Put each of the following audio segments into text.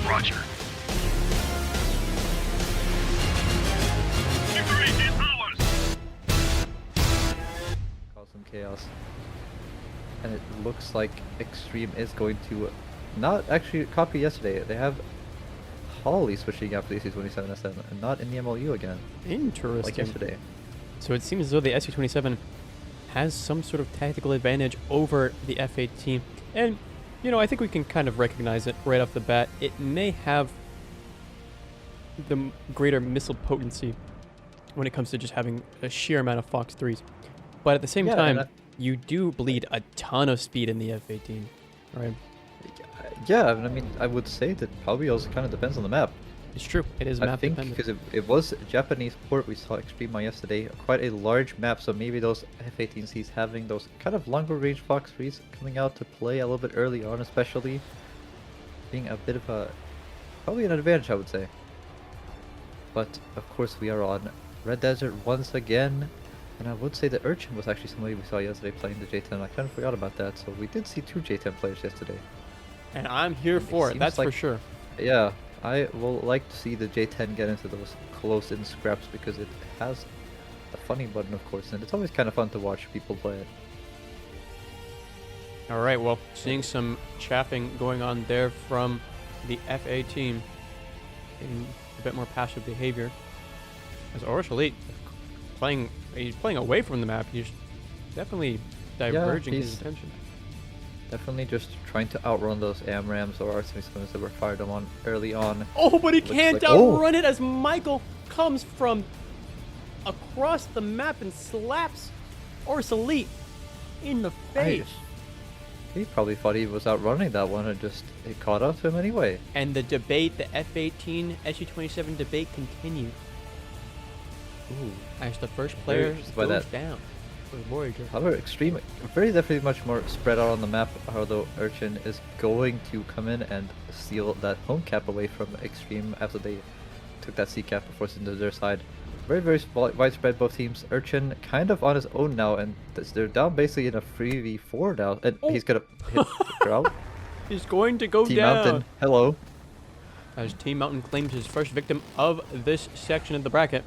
Roger. Victory is ours. Cause some chaos. And it looks like XTREM is going to not actually copy yesterday. They have Holly switching out for the SU-27 SM and not in the MLU again. Interesting. Like yesterday. So it seems as though the SU-27 has some sort of tactical advantage over the F-18. And, you know, I think we can kind of recognize it right off the bat. It may have the greater missile potency when it comes to just having a sheer amount of Fox 3s. But at the same time, you do bleed a ton of speed in the F-18, right? Yeah, I mean, I would say that probably also kind of depends on the map. It's true. It is I map think dependent. because it was a Japanese port, we saw XTREM on yesterday, quite a large map, so maybe those F-18Cs having those kind of longer range Fox 3s coming out to play a little bit early on, especially being a bit of a, probably an advantage, I would say. But of course we are on Red Desert once again, and I would say that Urchin was actually somebody we saw yesterday playing the J10. I kind of forgot about that, so we did see 2 J10 players yesterday. And I'm here for it, that's for sure. Yeah, I will like to see the J10 get into those close-in scraps because it has a funny button, of course, and it's always kind of fun to watch people play it. All right, well, seeing some chaffing going on there from the F-18, getting a bit more passive behavior. As Orosh Elite he's playing away from the map. He's definitely diverging his attention. Definitely just trying to outrun those AMRAMs or R-27s that were fired on early on. Oh, but he can't outrun it as Michael comes from across the map and slaps Orosh Elite in the face. He probably thought he was outrunning that one and just it caught up to him anyway. And the debate, the F-18 SU-27 debate continues. Ooh, as the first player goes that. down for Voyager. However, XTREM, very definitely much more spread out on the map, although Urchin is going to come in and steal that home cap away from XTREM after they took that C cap before it's into their side. Very, very widespread, both teams. Urchin kind of on his own now, and they're down basically in a 3v4 now, and he's gonna hit the crowd. He's going to go Team down. Mountain, hello. As Team Mountain claims his first victim of this section of the bracket.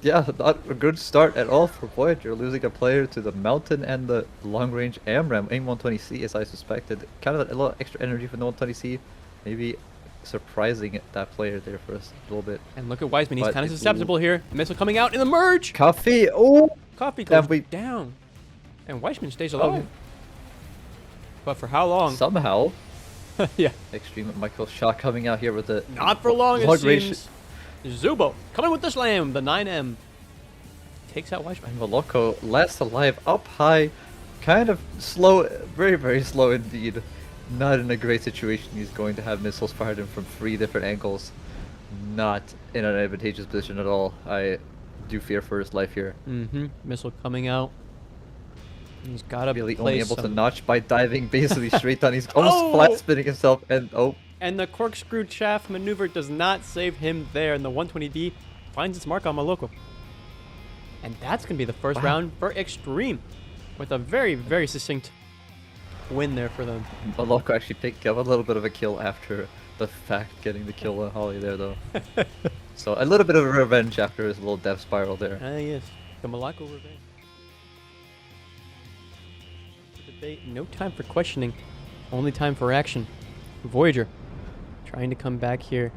Yeah, not a good start at all for Voyager, losing a player to the Mountain and the long-range AMRAM, AIM-120C, as I suspected. Kind of a little extra energy for the 120C, maybe surprising that player there for us a little bit. And look at Wiseman, he's kind of susceptible here. The missile coming out in the merge! Coffee, oh! Coffee goes down. And Weissman stays alive. But for how long? Somehow. Yeah. XTREM Michael Shaw coming out here with the... Not for long, it seems. Zubo coming with the slam. The 9M takes out Weissman. And Maloko last alive, up high. Kind of slow, very, very slow indeed. Not in a great situation. He's going to have missiles fired in from 3 different angles. Not in an advantageous position at all. I do fear for his life here. Missile coming out. He's got to really only able to notch by diving basically straight down. He's almost flat spinning himself and And the corkscrew shaft maneuver does not save him there, and the 120D finds its mark on Maloko. And that's going to be the first round for XTREM, with a very, very succinct win there for them. Maloko actually picked up a little bit of a kill after the fact, getting the kill on Holly there, though. So a little bit of a revenge after his little death spiral there. Yes, the Maloko revenge. Debate, no time for questioning, only time for action. Voyager trying to come back here,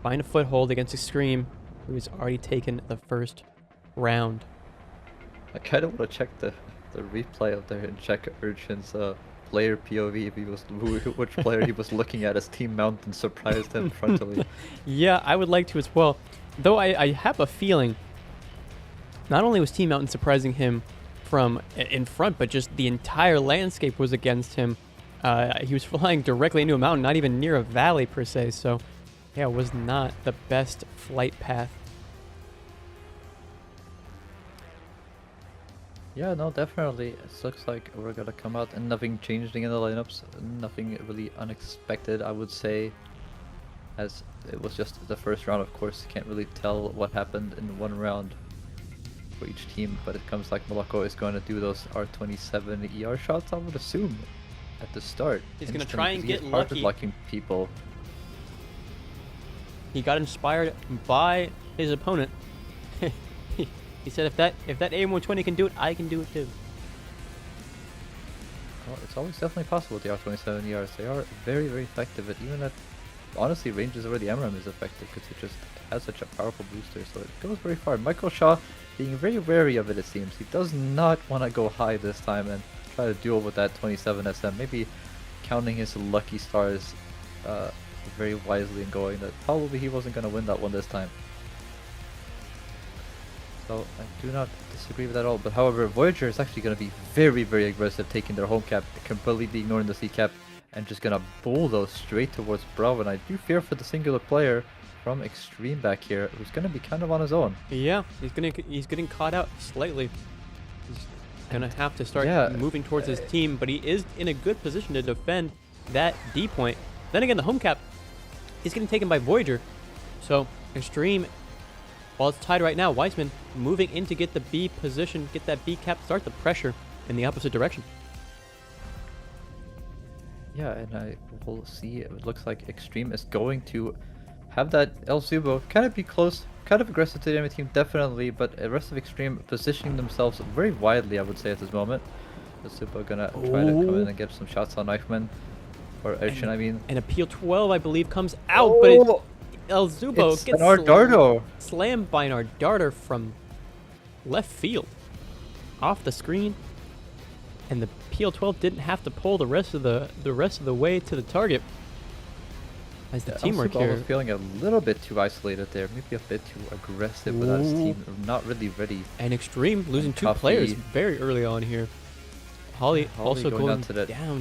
find a foothold against XTREM, who has already taken the first round. I kind of want to check the replay out there and check Urchin's player POV, if he was which player he was looking at as Team Mountain surprised him frontally. Yeah, I would like to as well. Though I have a feeling not only was Team Mountain surprising him from in front, but just the entire landscape was against him. He was flying directly into a mountain, not even near a valley per se, so yeah, it was not the best flight path. Yeah, no, definitely. It looks like we're gonna come out and nothing changed in the lineups. Nothing really unexpected, I would say, as it was just the first round. Of course, can't really tell what happened in one round for each team, but it comes like Maloko is going to do those R27 ER shots, I would assume. at the start. He's gonna instantly, try and 'cause get he is hard at lucky. blocking people. He got inspired by his opponent. He said, if that AM120 can do it, I can do it too. Well, it's always definitely possible with the R27ERs. They are very, very effective, and even at, honestly, ranges where the MRAM is effective, because it just has such a powerful booster, so it goes very far. Michael Shaw being very wary of it seems. He does not want to go high this time and try to duel with that 27 SM. Maybe counting his lucky stars very wisely and going that probably he wasn't going to win that one this time. So I do not disagree with that at all. But however, Voyager is actually going to be very, very aggressive, taking their home cap, completely ignoring the C cap, and just going to bulldoze straight towards Bravo. And I do fear for the singular player from XTREM back here, who's going to be kind of on his own. Yeah, he's getting caught out slightly. He's gonna have to start moving towards his team, but he is in a good position to defend that D point. Then again, the home cap is getting taken by Voyager. So XTREM, while it's tied right now, Weissman moving in to get the B position, get that B cap, start the pressure in the opposite direction. Yeah, and I will see. It looks like XTREM is going to have that El Zubo kind of be close, kind of aggressive to the enemy team, definitely, but the rest of XTREM positioning themselves very widely, I would say, at this moment. El Zubo gonna try to come in and get some shots on Knifeman, or Urchin, I mean. And Appeal 12, I believe, comes out, but El Zubo gets slammed by an Darter from left field, off the screen, and the PL12 didn't have to pull the rest of the way to the target. As the teamwork here was feeling a little bit too isolated there, maybe a bit too aggressive without his team not really ready. And XTREM losing two players very early on here. Holly also going down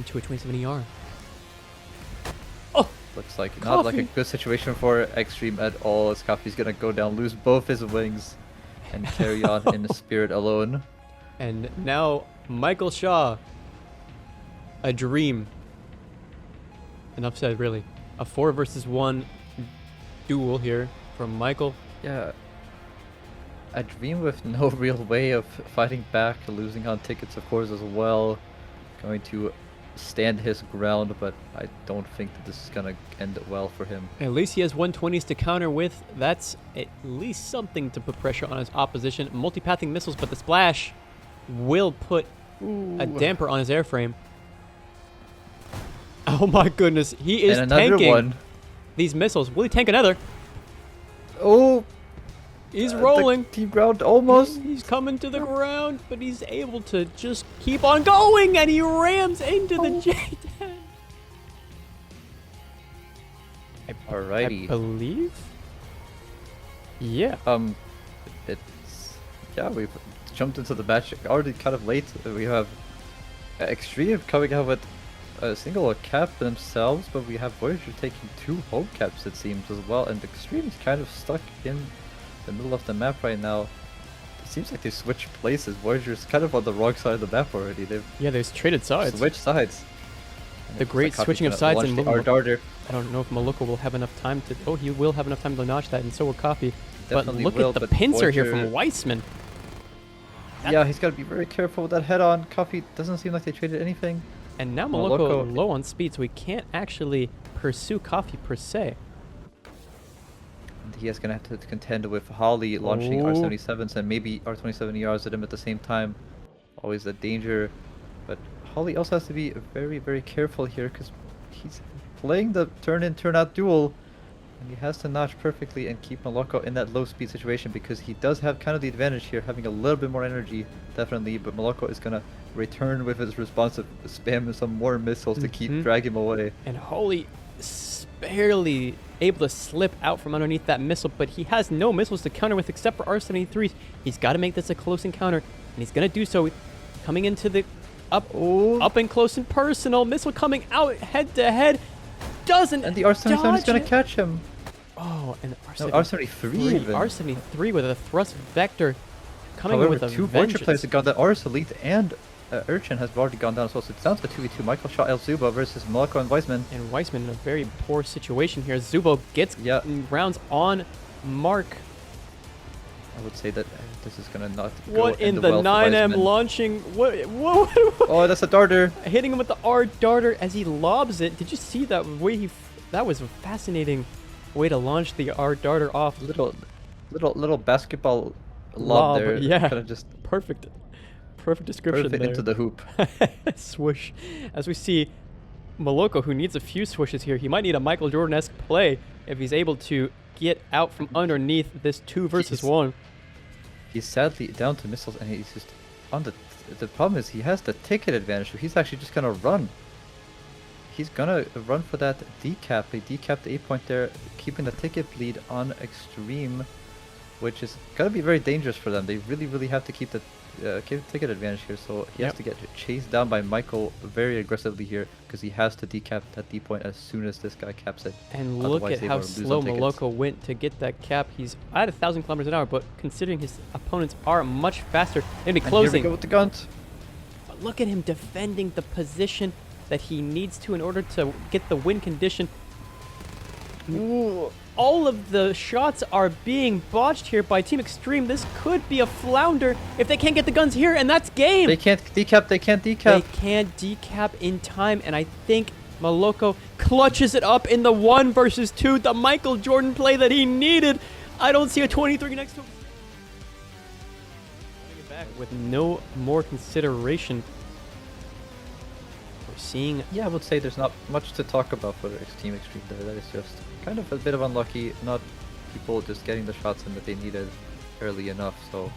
to a 27ER. Oh! Looks like not like a good situation for XTREM at all, as Coffee's gonna go down, lose both his wings, and carry on in the spirit alone. And now Michael Shaw, a dream. Enough said, really. A 4 versus 1 duel here from Michael. Yeah. A dream with no real way of fighting back, losing on tickets, of course, as well. Going to stand his ground, but I don't think that this is going to end well for him. At least he has 120s to counter with. That's at least something to put pressure on his opposition. Multipathing missiles, but the splash will put a damper on his airframe. Oh my goodness, he is tanking these missiles. Will he tank another? Oh, he's rolling. Team ground almost. He's coming to the ground, but he's able to just keep on going, and he rams into the J10. Alrighty. I believe. Yeah. We've jumped into the match already kind of late. We have XTREM coming out with a single cap themselves, but we have Voyager taking 2 home caps, it seems, as well, and XTREM is kind of stuck in the middle of the map right now. It seems like they switched places. Voyager's kind of on the wrong side of the map already. They've traded sides. Switched sides. The great switching of sides, and Darter. I don't know if Maloko will have enough time to. Oh, he will have enough time to notch that, and so will Coffee. Definitely but look at the pincer here from Weissman. Yeah, he's got to be very careful with that head-on. Coffee doesn't seem like they traded anything. And now Maloko low on speed, so we can't actually pursue Coffee per se. And he is going to have to contend with Holly launching R77s and maybe R27ERs at him at the same time. Always a danger. But Holly also has to be very, very careful here, because he's playing the turn-in, turn-out duel. And he has to notch perfectly and keep Maloko in that low speed situation, because he does have kind of the advantage here, having a little bit more energy, definitely. But Maloko is going to return with his responsive spam some more missiles to keep dragging him away. And Holly barely able to slip out from underneath that missile, but he has no missiles to counter with except for R73s. He's got to make this a close encounter, and he's going to do so. Coming into the up and close and personal. Missile coming out head to head. And the R77 is going to catch him. Oh, and the R73 even. R73 with a thrust vector coming However, with a two Voyager players have gone down. Ars Elite and Urchin has already gone down as well. So it's down to a 2v2. Michael Shaw, El Zubo versus Maloko and Weissman. And Weissman in a very poor situation here. Zubo gets rounds on Mark. I would say that this is gonna not What go in end the well for 9M Wiseman. launching? What? Oh, that's a darter. Hitting him with the R darter as he lobs it. Did you see that way that was a fascinating way to launch the R darter off. Little basketball lob there. Yeah. Kind of just Perfect description perfect there. into the hoop. Swoosh. As we see Maloko, who needs a few swishes here. He might need a Michael Jordan-esque play if he's able to get out from underneath this 2 versus 1. He's sadly down to missiles, and he's just on the. The problem is he has the ticket advantage, so he's actually just gonna run. He's gonna run for that decap. They decapped the 8 point there, keeping the ticket bleed on Extreme, which is gonna be very dangerous for them. They really have to keep the ticket advantage here, so he has to get chased down by Michael very aggressively here, because he has to decap that D point as soon as this guy caps it. And look Otherwise at they how will lose slow on tickets. Maloko went to get that cap. He's at 1,000 kilometers an hour, but considering his opponents are much faster, they'll be And closing. here we go with the guns. But look at him defending the position that he needs to in order to get the win condition. Ooh. All of the shots are being botched here by Team Extreme. This could be a flounder if they can't get the guns here, and that's game. They can't decap. They can't decap. They can't decap in time, and I think Maloko clutches it up in the 1 versus 2, the Michael Jordan play that he needed. I don't see a 23 next to him. Bring it back with no more consideration. We're seeing... Yeah, I would say there's not much to talk about for Team Extreme there. That is just kind of a bit of unlucky, not people just getting the shots in that they needed early enough. So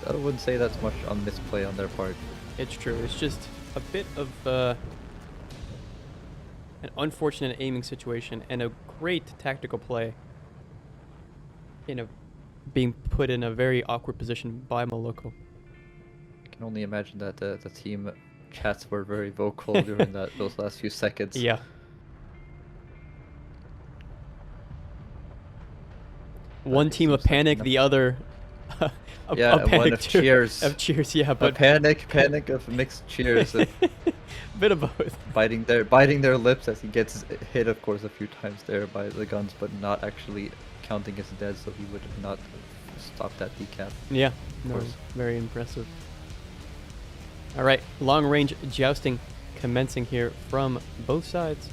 I wouldn't say that's much on misplay on their part. It's true. It's just a bit of an unfortunate aiming situation and a great tactical play being put in a very awkward position by Maloko. I can only imagine that the team chats were very vocal during those last few seconds. Yeah. One team of panic, the other a one panic of too. cheers. Of cheers, yeah, A but panic of mixed cheers, of bit of both. biting their lips as he gets hit, of course, a few times there by the guns, but not actually counting as dead, so he would not stop that decap. Yeah, no, course. very impressive. All right, long range jousting commencing here from both sides.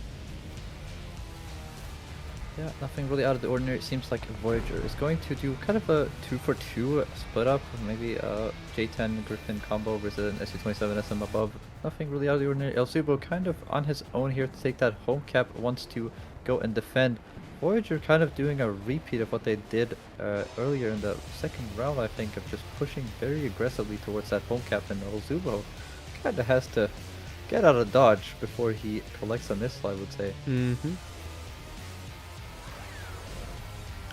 Yeah, nothing really out of the ordinary. It seems like Voyager is going to do kind of a 2-for-2 split up, maybe a J10 Griffin combo versus an SU-27 SM above. Nothing really out of the ordinary. El Zubo kind of on his own here to take that home cap, wants to go and defend. Voyager kind of doing a repeat of what they did earlier in the second round, I think, of just pushing very aggressively towards that home cap, and El Zubo kind of has to get out of dodge before he collects a missile, I would say. Mm-hmm.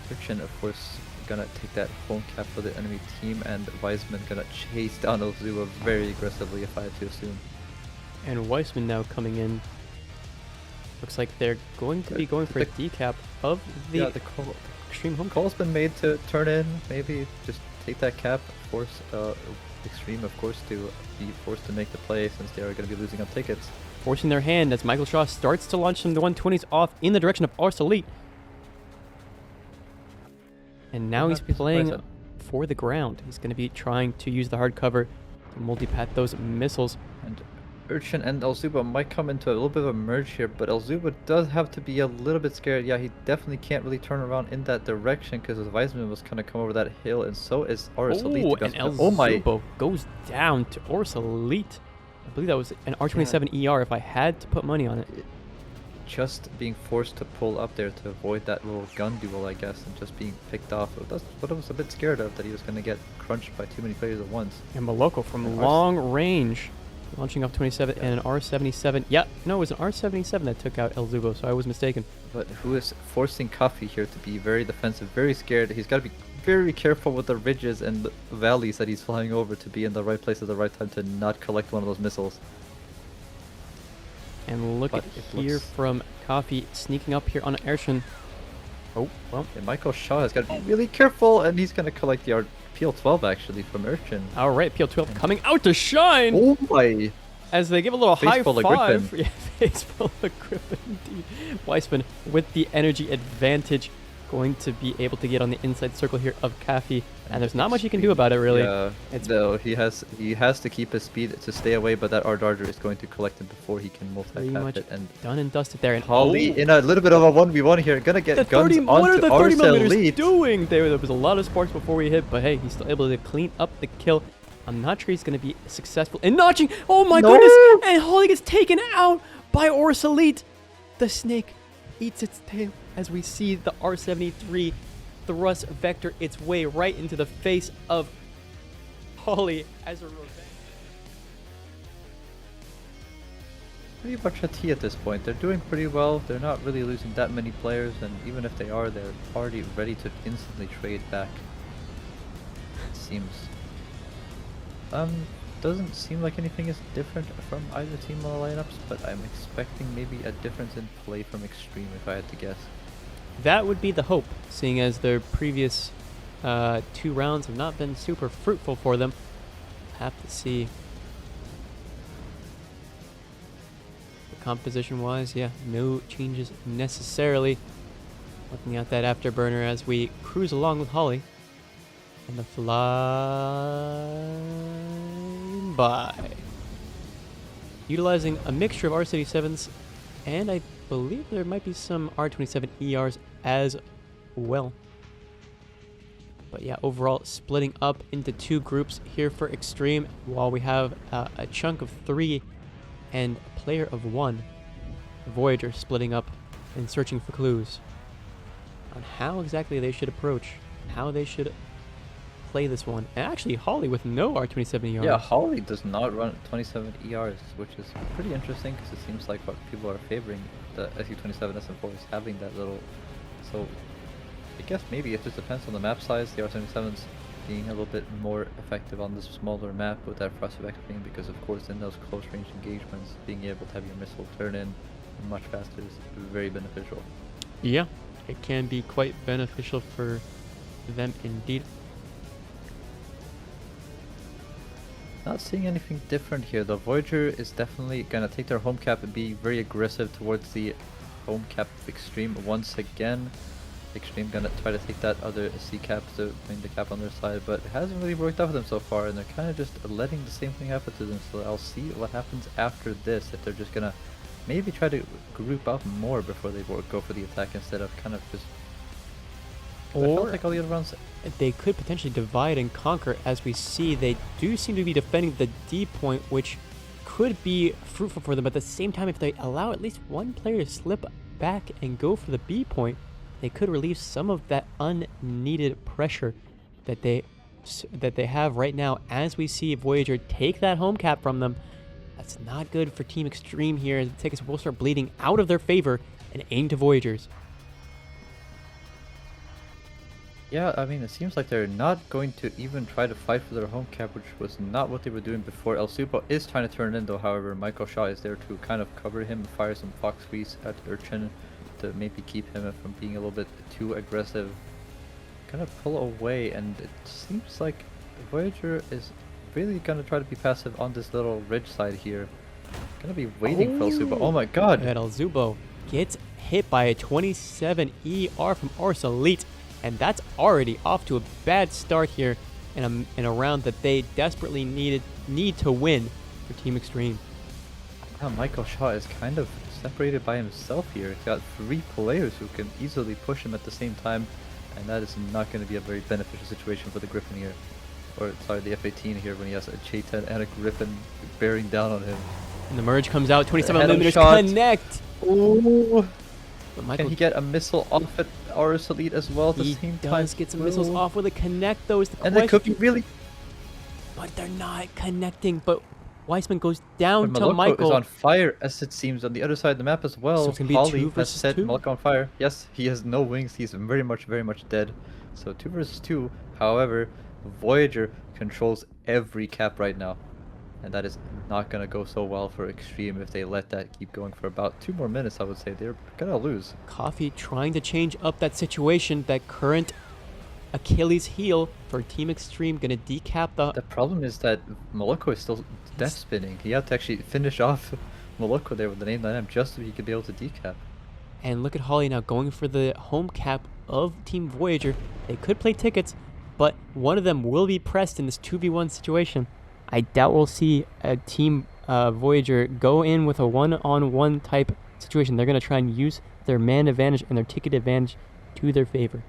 Friction, of course, gonna take that home cap for the enemy team, and Wiseman gonna chase down Ozua very aggressively, if I had to assume. And Weissman now coming in. Looks like they're going to be going for a decap of the Extreme home. Call's been made to turn in, maybe just take that cap, force Extreme, of course, to be forced to make the play since they are going to be losing on tickets. Forcing their hand as Michael Shaw starts to launch some of the 120s off in the direction of Ars Elite. And now he's playing for the ground. He's going to be trying to use the hard cover to multi-path those missiles. And Urchin and Elzuba might come into a little bit of a merge here, but Elzuba does have to be a little bit scared. Yeah, he definitely can't really turn around in that direction because Weissman was going to come over that hill, and so is Ars Elite. Oh, and Elzuba goes down to Ars Elite. I believe that was an R27 ER if I had to put money on it. Just being forced to pull up there to avoid that little gun duel, I guess, and just being picked off. That's what I was a bit scared of, that he was going to get crunched by too many players at once. And Maloko from long range, launching off 27 and an R77. Yeah, no, it was an R77 that took out El Zubo, so I was mistaken. But who is forcing Coffee here to be very defensive, very scared. He's got to be very careful with the ridges and the valleys that he's flying over to be in the right place at the right time to not collect one of those missiles. And look at here from Coffee sneaking up here on Airshun. Oh, well. And Michael Shaw has got to be really careful, and he's going to collect the PL12 actually from Urchin. All right, PL12 coming out to shine. Oh my! As they give a little high full of five. Griffin. Yeah, face full of Griffin indeed. Weissman with the energy advantage. going to be able to get on the inside circle here of Kafi, and there's not much he can do about it, really. Yeah, It's no, he has to keep his speed to stay away, but that R-Darter is going to collect it before he can pretty multi-tap much it. And done and dusted there. And Holly in a little bit of a 1v1 here, gonna get the guns 30, what are onto the 30 millimeters Elite. doing? There was a lot of sparks before we hit, but hey, he's still able to clean up the kill. I'm not sure he's going to be successful in notching. Oh my goodness! And Holly gets taken out by Aurus Elite. The snake eats its tail as we see the R73 thrust vector its way right into the face of Holly as a revenge. Pretty much a T at this point. They're doing pretty well. They're not really losing that many players, and even if they are, they're already ready to instantly trade back. It seems. Doesn't seem like anything is different from either team on the lineups, but I'm expecting maybe a difference in play from Extreme if I had to guess. That would be the hope, seeing as their previous 2 rounds have not been super fruitful for them. Have to see. Composition-wise, yeah, no changes necessarily. Looking at that afterburner as we cruise along with Holly. And the fly by. Utilizing a mixture of R77s, and I believe there might be some R27 ERs as well. But yeah, overall splitting up into 2 groups here for Extreme, while we have a chunk of 3 and a player of 1. Voyager splitting up and searching for clues on how exactly they should approach, how they should play this one. And actually, Holly with no R27 ERs. Yeah, Holly does not run 27 ERs, which is pretty interesting because it seems like what people are favoring the SU27 SM4 is having that little. So I guess maybe it just depends on the map size. The R77s being a little bit more effective on this smaller map with that thrust vectoring, because of course in those close range engagements, being able to have your missile turn in much faster is very beneficial. Yeah, it can be quite beneficial for them indeed. Not seeing anything different here. The Voyager is definitely gonna take their home cap and be very aggressive towards the home cap of Extreme once again. Extreme gonna try to take that other C cap to bring the cap on their side, but it hasn't really worked out for them so far, and they're kind of just letting the same thing happen to them. So I'll see what happens after this, if they're just gonna maybe try to group up more before they go for the attack instead of kind of just. I felt like all the other rounds. They could potentially divide and conquer, as we see they do seem to be defending the D point, which could be fruitful for them. But at the same time, if they allow at least one player to slip back and go for the B point, they could relieve some of that unneeded pressure that they have right now, as we see Voyager take that home cap from them. That's not good for Team Extreme here. The tickets will start bleeding out of their favor and aim to Voyagers. Yeah, I mean, it seems like they're not going to even try to fight for their home cap, which was not what they were doing before. El Supo is trying to turn it in, though. However, Michael Shaw is there to kind of cover him and fire some fox squeeze at Urchin to maybe keep him from being a little bit too aggressive. Kind of pull away, and it seems like Voyager is really gonna try to be passive on this little ridge side here. Gonna be waiting for El Supo. Oh my god! And El Zubo gets hit by a 27 ER from Aurus Elite. And that's already off to a bad start here in a round that they desperately need to win for Team Extreme. Yeah, Michael Shaw is kind of separated by himself here. He's got 3 players who can easily push him at the same time, and that is not going to be a very beneficial situation for the Griffin here. Or, sorry, the F-18 here, when he has a J-10 and a Griffin bearing down on him. And the merge comes out, 27 Head millimeters shot. Connect! Ooh! But Michael, Can he get a missile off at Aurus Elite as well at the same time? He does get some missiles Ooh. off with a connect, though, is the And question. they could be really... But they're not connecting, but Weissman goes down But to Maloko Michael. is on fire, as it seems, on the other side of the map as well. So it's gonna be Holly 2 has versus set 2? Maloko on fire. Yes, he has no wings. He's very much dead. So 2 versus 2. However, Voyager controls every cap right now. And that is not going to go so well for Extreme if they let that keep going for about 2 more minutes, I would say. They're going to lose. Coffee trying to change up that situation, that current Achilles heel for Team Extreme, gonna decap The problem is that Maloko is still death spinning. He had to actually finish off Maloko there with the name 9M just so he could be able to decap. And look at Holly now going for the home cap of Team Voyager. They could play tickets, but one of them will be pressed in this 2v1 situation. I doubt we'll see a Team Voyager go in with a one-on-one type situation. They're going to try and use their man advantage and their ticket advantage to their favor.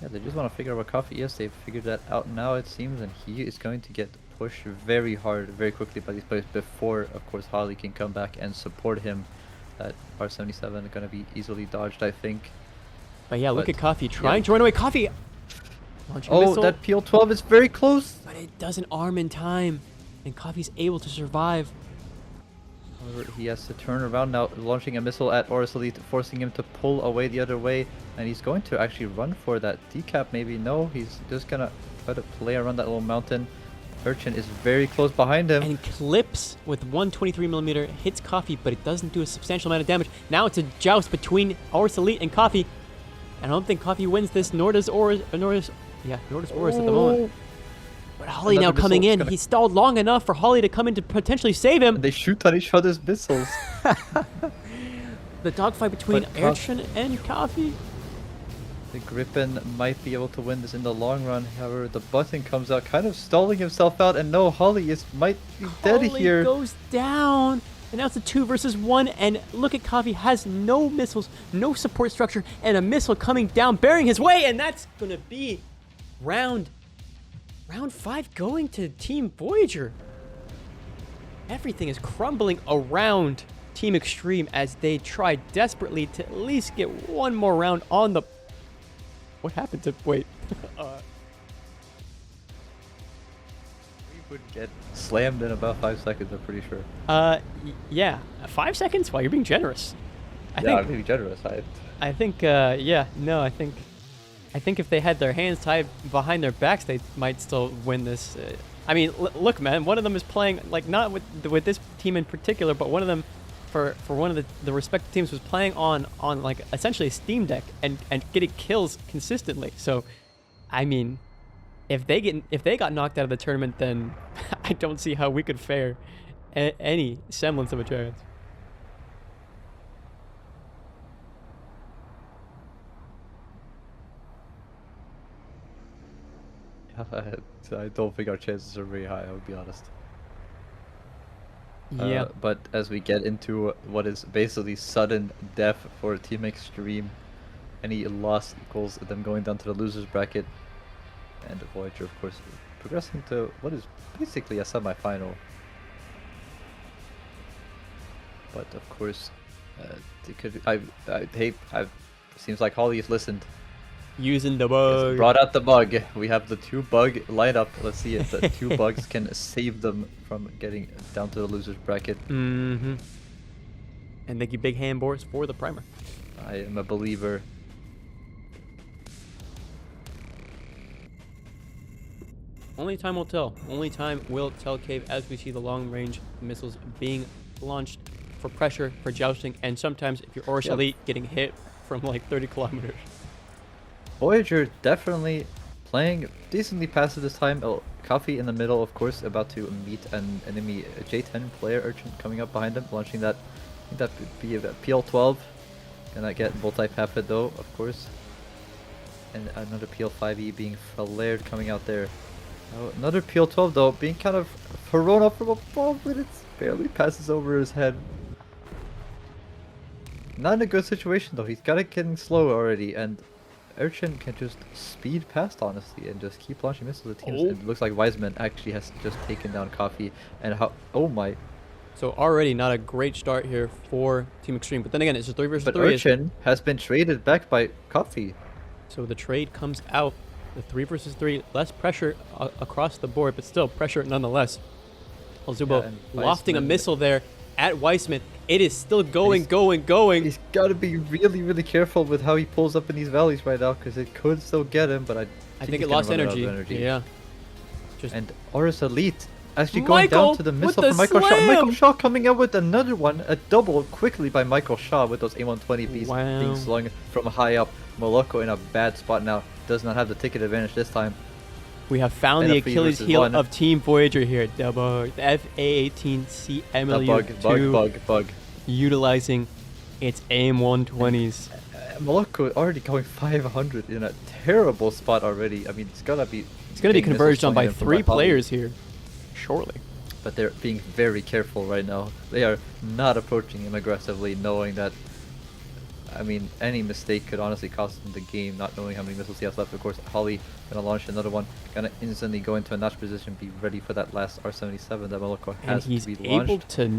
Yeah, they just want to figure out what Coffee is. They've figured that out now, it seems, and he is going to get pushed very hard, very quickly by these players before, of course, Holly can come back and support him. That R77 is going to be easily dodged, I think. But yeah, look at Coffee trying to run away. Coffee! Launching Oh, missile, that PL-12 is very close! but it doesn't arm in time. And Coffee's able to survive. However, he has to turn around now, launching a missile at Aurus Elite, forcing him to pull away the other way. And he's going to actually run for that decap, maybe. No, he's just going to try to play around that little mountain. Urchin is very close behind him. And clips with 123mm, hits Coffee, but it doesn't do a substantial amount of damage. Now it's a joust between Aurus Elite and Coffee. And I don't think Coffee wins this, nor does Aurus at the moment. But Holly now coming in. He stalled long enough for Holly to come in to potentially save him. They shoot on each other's missiles. The dogfight between Urchin and Coffee. The Griffin might be able to win this in the long run. However, the button comes out, kind of stalling himself out, and no, Holly might be dead here. Holly goes down. And now it's a 2 versus 1, and look at Coffee has no missiles, no support structure, and a missile coming down, bearing his way, and that's gonna be round 5 going to Team Voyager. Everything is crumbling around Team Extreme as they try desperately to at least get one more round on the... What happened to... Wait. We would get slammed in about 5 seconds, I'm pretty sure. Yeah. 5 seconds? Wow, you're being generous. I'm being generous. I think, yeah, no, I think if they had their hands tied behind their backs, they might still win this. I mean, look, man, one of them is playing, like, not with this team in particular, but one of them, for one of the respective teams, was playing on like, essentially a Steam Deck and getting kills consistently. So, I mean, if they got knocked out of the tournament, then I don't see how we could fare any semblance of a chance. I don't think our chances are very high, I would be honest. Yeah. But as we get into what is basically sudden death for Team Extreme, any loss equals them going down to the losers bracket. And Voyager, of course, progressing to what is basically a semi-final. But of course, they could. Seems like Holly has listened. Using the bug. Yes, brought out the bug. We have the 2 bug lineup. Let's see if the 2 bugs can save them from getting down to the losers bracket. Mm-hmm. And thank you, Big Hand Boris, for the primer. I am a believer. Only time will tell. Only time will tell, Cave, as we see the long-range missiles being launched for pressure, for jousting, and sometimes if you're Aurus Elite, getting hit from like 30 kilometers. Voyager definitely playing decently passive this time. Coffee in the middle, of course, about to meet an enemy J10 player Urchin coming up behind him, launching that. I think that would be a PL-12. Gonna get multi-path it though, of course. And another PL-5E being flared coming out there. Oh, another PL-12 though, being kind of thrown up from above, but it barely passes over his head. Not in a good situation though, he's got it getting slow already, and Urchin can just speed past, honestly, and just keep launching missiles at teams. It looks like Wiseman actually has just taken down Coffee, and how... Oh my... So already not a great start here for Team Extreme, but then again, it's a 3 versus 3. But Urchin has been traded back by Coffee. So the trade comes out. The 3 versus 3, less pressure across the board, but still pressure nonetheless. Alzubo lofting a missile there at Weissman. It is still going. He's got to be really, really careful with how he pulls up in these valleys right now, because it could still get him, but I think it lost energy. Yeah. And Aurus Elite actually going down to the missile from Michael Shaw. Michael Shaw coming out with another one, a double quickly by Michael Shaw with those A120Bs being slung from high up. Maloko in a bad spot now. Does not have the ticket advantage this time. We have found the Achilles heel of Team Voyager here. The FA18C MLU2. Bug. Utilizing It's aim 120s. Maloko already going 500 in a terrible spot already. I mean, it's gonna be It's converged on by missiles 3 coming in from players here, shortly. but they're being very careful right now. They are not approaching him aggressively, knowing that, I mean, any mistake could honestly cost him the game, not knowing how many missiles he has left. Of course, Holly gonna launch another one, gonna instantly go into a notch position, be ready for that last R77 that Maloko And has he's to be able launched. to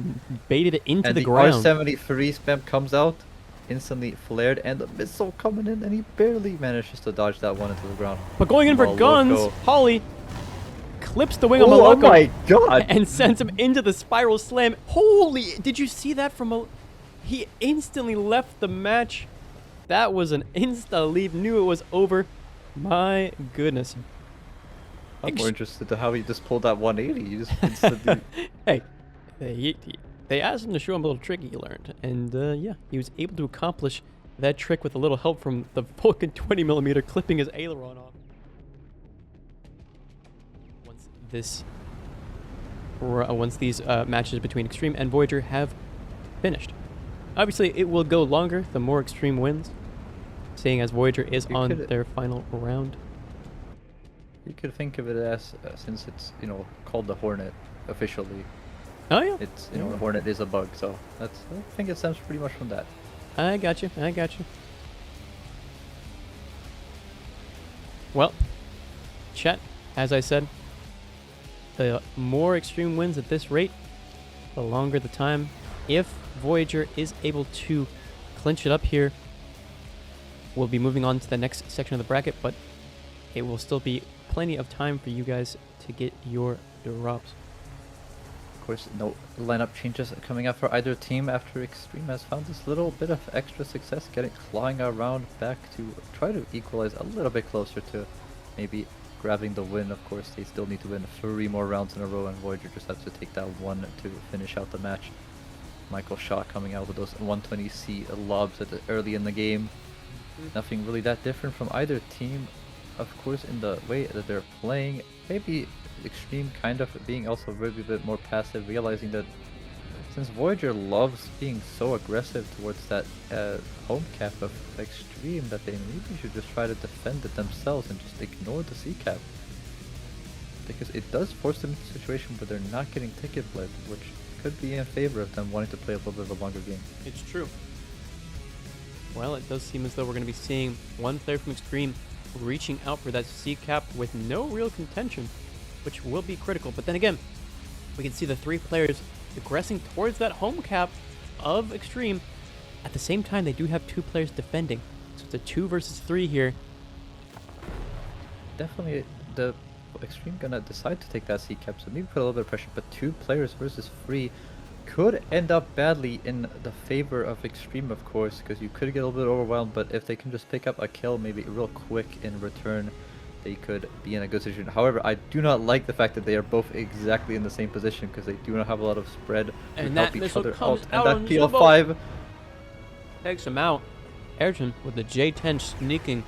bait it into And the the ground. R73 spam comes out, instantly flared, and the missile coming in, and he barely manages to dodge that one into the ground. But going in for Maloko. guns, Holly clips the wing of Oh Maloko my god! and sends him into the spiral slam. Holy, did you see that from he instantly left the match. That was an insta leave, knew it was over. My goodness. I'm more interested to how he just pulled that 180. He just instantly... Hey, they asked him to show him a little trick he learned, and yeah, he was able to accomplish that trick with a little help from the Vulcan 20mm clipping his aileron off. Once these matches between Extreme and Voyager have finished. Obviously, it will go longer the more Extreme wins, seeing as Voyager is You on could- their final round. You could think of it as, since it's, called the Hornet officially, Oh yeah, it's, the Hornet is a bug, so I think it stems pretty much from that. I got you. Well, chat, as I said, the more Extreme wins at this rate, the longer the time. If Voyager is able to clinch it up here, we'll be moving on to the next section of the bracket, but it will still be plenty of time for you guys to get your drops. Of course, no lineup changes coming up for either team after Extreme has found this little bit of extra success, clawing around back to try to equalize a little bit closer to maybe grabbing the win. Of course, they still need to win 3 more rounds in a row, and Voyager just has to take that one to finish out the match. Michael Shaw coming out with those 120C lobs early in the game. Nothing really that different from either team, of course, in the way that they're playing. Maybe Extreme kind of being also a little bit more passive, realizing that since Voyager loves being so aggressive towards that home cap of Extreme, that they maybe should just try to defend it themselves and just ignore the C cap. Because it does force them into a situation where they're not getting ticket bled, which could be in favor of them wanting to play a little bit of a longer game. It's true. Well, it does seem as though we're going to be seeing one player from Extreme reaching out for that C cap with no real contention, which will be critical. But then again, we can see the 3 players aggressing towards that home cap of Extreme. At the same time, they do have 2 players defending. So it's a 2 versus 3 here. Definitely the Extreme gonna decide to take that C cap, so maybe put a little bit of pressure, but 2 players versus 3 could end up badly in the favor of Extreme, of course, because you could get a little bit overwhelmed, but if they can just pick up a kill maybe real quick in return, they could be in a good position. However, I do not like the fact that they are both exactly in the same position, because they do not have a lot of spread to And help that each missile other comes out. out And on that Zubo. PL5, Takes him out. Ayrton with the J10 sneaking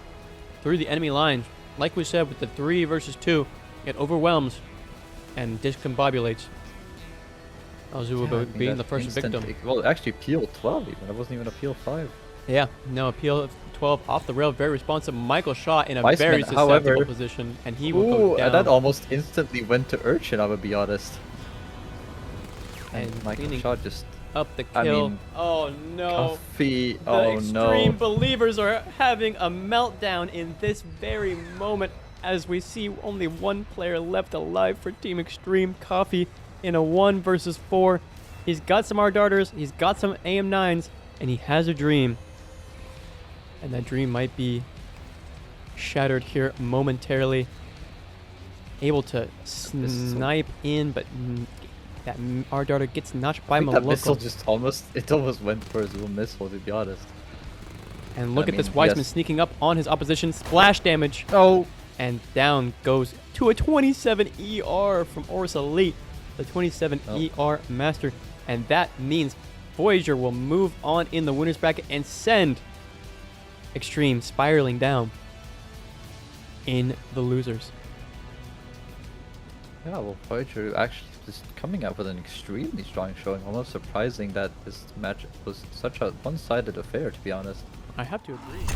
through the enemy lines. Like we said, with the 3 versus 2, it overwhelms and discombobulates. Azuba yeah, I mean, being that the first instant- victim. Well, actually PL12 even, that wasn't even a PL5. Yeah, no, appeal 12 off the rail, very responsive. Michael Shaw in a Weissman, very susceptible however- position, and he will go Ooh, down. and that almost instantly went to Urchin, I would be honest. And And Michael cleaning Shaw just up the I kill. mean, Oh no. coffee. The Oh Extreme no. Believers are having a meltdown in this very moment as we see only 1 player left alive for Team Extreme. Coffee in a 1 versus 4. He's got some R darters, he's got some AM9s, and he has a dream. And that dream might be shattered here momentarily. Able to snipe in, but that R darter gets notched by I think that missile Maloko. just almost went for his own missile, to be honest. And look I at this mean, Weissman yes. sneaking up on his opposition. Splash damage. Oh, And down goes to a 27 ER from Oris Elite. The 27 ER Master. And that means Voyager will move on in the winner's bracket and send Extreme spiraling down in the losers. Yeah, well, Voyager actually just coming out with an extremely strong showing. Almost surprising that this match was such a one-sided affair, to be honest. I have to agree.